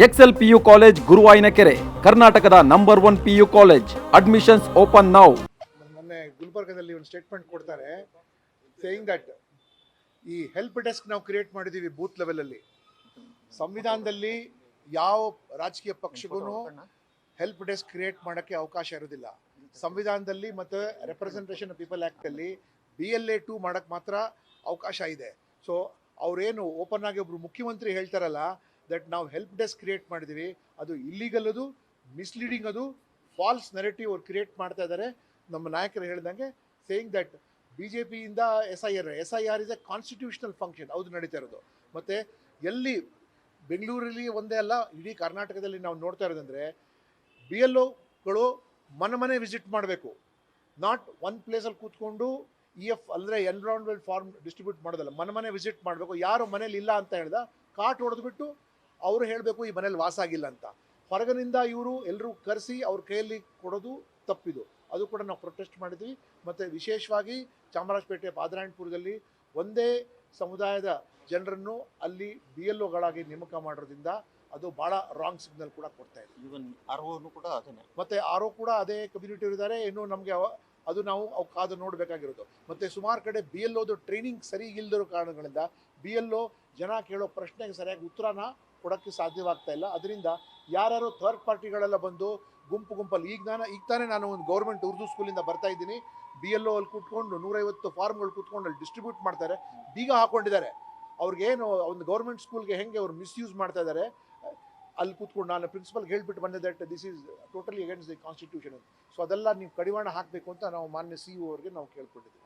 Excel PU college ಗುರುವಾಯಿನಕೆರೆ, ಕರ್ನಾಟಕದ number 1 PU college. Admissions open now. ಮೊನ್ನೆ ಗುಲ್ಬರ್ಗದಲ್ಲಿ ಒಂದು ಸ್ಟೇಟ್ಮೆಂಟ್ ಕೊಡ್ತಾರೆ, ಸೇಯಿಂಗ್ ದಟ್ ಈ ಹೆಲ್ಪ್ ಡೆಸ್ಕ್ ನಾವು ಕ್ರಿಯೇಟ್ ಮಾಡಿದ್ದೀವಿ ಬೂತ್ ಲೆವೆಲಲ್ಲಿ. ಸಂವಿಧಾನದಲ್ಲಿ ಯಾವ ರಾಜಕೀಯ ಪಕ್ಷಗೂ ಹೆಲ್ಪ್ ಡೆಸ್ಕ್ ಕ್ರಿಯೇಟ್ ಮಾಡೋಕ್ಕೆ ಅವಕಾಶ ಇರೋದಿಲ್ಲ. ಸಂವಿಧಾನದಲ್ಲಿ ಮತ್ತು ರೆಪ್ರೆಸೆಂಟೇಷನ್ ಆಫ್ ಪೀಪಲ್ ಆ್ಯಕ್ಟಲ್ಲಿ BLA 2 ಮಾಡೋಕ್ಕೆ ಮಾತ್ರ ಅವಕಾಶ ಇದೆ. ಸೊ ಅವರೇನು ಓಪನ್ ಆಗಿ ಒಬ್ಬರು ಮುಖ್ಯಮಂತ್ರಿ ಹೇಳ್ತಾರಲ್ಲ, ದಟ್ ನಾವು ಹೆಲ್ಪ್ ಡೆಸ್ಕ್ ಕ್ರಿಯೇಟ್ ಮಾಡಿದ್ದೀವಿ, ಅದು ಇಲ್ಲಿಗಲ್, ಅದು ಮಿಸ್ಲೀಡಿಂಗ್, ಅದು ಫಾಲ್ಸ್ ನೆರೆಟಿವ್ ಅವ್ರು ಕ್ರಿಯೇಟ್ ಮಾಡ್ತಾ ಇದ್ದಾರೆ. ನಮ್ಮ ನಾಯಕರು ಹೇಳ್ದಂಗೆ ಸೇಯಿಂಗ್ ದಟ್ BJPಯಿಂದ SIR is a constitutional function, ಹೌದು ನಡೀತಾ ಇರೋದು. ಮತ್ತು ಎಲ್ಲಿ ಬೆಂಗಳೂರಲ್ಲಿ ಒಂದೇ ಅಲ್ಲ, ಇಡೀ ಕರ್ನಾಟಕದಲ್ಲಿ ನಾವು ನೋಡ್ತಾ ಇರೋದಂದರೆ BLOಗಳು ಮನೆ ವಿಸಿಟ್ ಮಾಡಬೇಕು. ನಾಟ್ ಒನ್ ಪ್ಲೇಸಲ್ಲಿ ಕೂತ್ಕೊಂಡು EF ಅಂದರೆ ಎನ್ವಿರಾನ್ಮೆಂಟಲ್ ಫಾರ್ಮ್ ಡಿಸ್ಟ್ರಿಬ್ಯೂಟ್ ಮಾಡೋದಲ್ಲ, ಮನೆ ವಿಸಿಟ್ ಮಾಡಬೇಕು. ಯಾರು ಮನೇಲಿ ಇಲ್ಲ ಅಂತ ಹೇಳ್ದ ಕಾಟ್ ಹೊಡೆದ್ಬಿಟ್ಟು ಅವರು ಹೇಳಬೇಕು ಈ ಮನೇಲಿ ವಾಸ ಆಗಿಲ್ಲ ಅಂತ. ಹೊರಗಿನಿಂದ ಇವರು ಎಲ್ಲರೂ ಕರೆಸಿ ಅವ್ರ ಕೈಯಲ್ಲಿ ಕೊಡೋದು ತಪ್ಪಿದು. ಅದು ಕೂಡ ನಾವು ಪ್ರೊಟೆಸ್ಟ್ ಮಾಡಿದ್ವಿ. ಮತ್ತು ವಿಶೇಷವಾಗಿ ಚಾಮರಾಜಪೇಟೆ ಪಾದರಾಯಣಪುರದಲ್ಲಿ ಒಂದೇ ಸಮುದಾಯದ ಜನರನ್ನು ಅಲ್ಲಿ BLOಗಳಾಗಿ ನೇಮಕ ಮಾಡೋದ್ರಿಂದ ಅದು ಭಾಳ ರಾಂಗ್ ಸಿಗ್ನಲ್ ಕೂಡ ಕೊಡ್ತಾ ಇದೆ. ಈವನ್ RO ಕೂಡ ಅದನ್ನೇ, ಮತ್ತು RO ಕೂಡ ಅದೇ ಕಮ್ಯುನಿಟಿ ಇದ್ದಾರೆ. ಇನ್ನು ನಮಗೆ ಅದು ನಾವು ಕಾದು ನೋಡಬೇಕಾಗಿರೋದು. ಮತ್ತು ಸುಮಾರು ಕಡೆ BLOದು ಟ್ರೈನಿಂಗ್ ಸರಿ ಇಲ್ಲದಿರೋ ಕಾರಣಗಳಿಂದ BLO ಜನ ಕೇಳೋ ಪ್ರಶ್ನೆಗೆ ಸರಿಯಾಗಿ ಉತ್ತರನ ಕೊಡೋಕ್ಕೆ ಸಾಧ್ಯವಾಗ್ತಾ ಇಲ್ಲ. ಅದರಿಂದ ಯಾರು ಥರ್ಡ್ ಪಾರ್ಟಿಗಳೆಲ್ಲ ಬಂದು ಗುಂಪಲ್ಲಿ ಈಗ ತಾನೇ ನಾನು ಒಂದು ಗೌರ್ಮೆಂಟ್ ಉರ್ದು ಸ್ಕೂಲಿಂದ ಬರ್ತಾ ಇದ್ದೀನಿ, BLO ಅಲ್ಲಿ ಕೂತ್ಕೊಂಡು 150 ಫಾರ್ಮ್ಗಳು ಕೂತ್ಕೊಂಡು ಅಲ್ಲಿ ಡಿಸ್ಟ್ರಿಬ್ಯೂಟ್ ಮಾಡ್ತಾರೆ, ಬೀಗ ಹಾಕೊಂಡಿದ್ದಾರೆ. ಅವ್ರಿಗೇನು ಒಂದು ಗೌರ್ಮೆಂಟ್ ಸ್ಕೂಲ್ಗೆ ಹೆಂಗೆ ಅವ್ರು ಮಿಸ್ಯೂಸ್ ಮಾಡ್ತಾ ಇದ್ದಾರೆ, ಅಲ್ಲಿ ಕೂತ್ಕೊಂಡು ನಾನು ಪ್ರಿನ್ಸಿಪಲ್ಗೆ ಹೇಳ್ಬಿಟ್ಟು ಬಂದೆ that this is totally against the constitution. So ಅದೆಲ್ಲ ನೀವು ಕಡಿವಾಣ ಹಾಕಬೇಕು ಅಂತ ನಾವು ಮಾನ್ಯ CEO ಅವ್ರಿಗೆ ನಾವು ಕೇಳ್ಕೊಂಡಿದ್ದೀವಿ.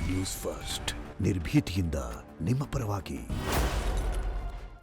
ನ್ಯೂಸ್ ಫಸ್ಟ್, ನಿರ್ಭೀತಿಯಿಂದ ನಿಮ್ಮ ಪರವಾಗಿ.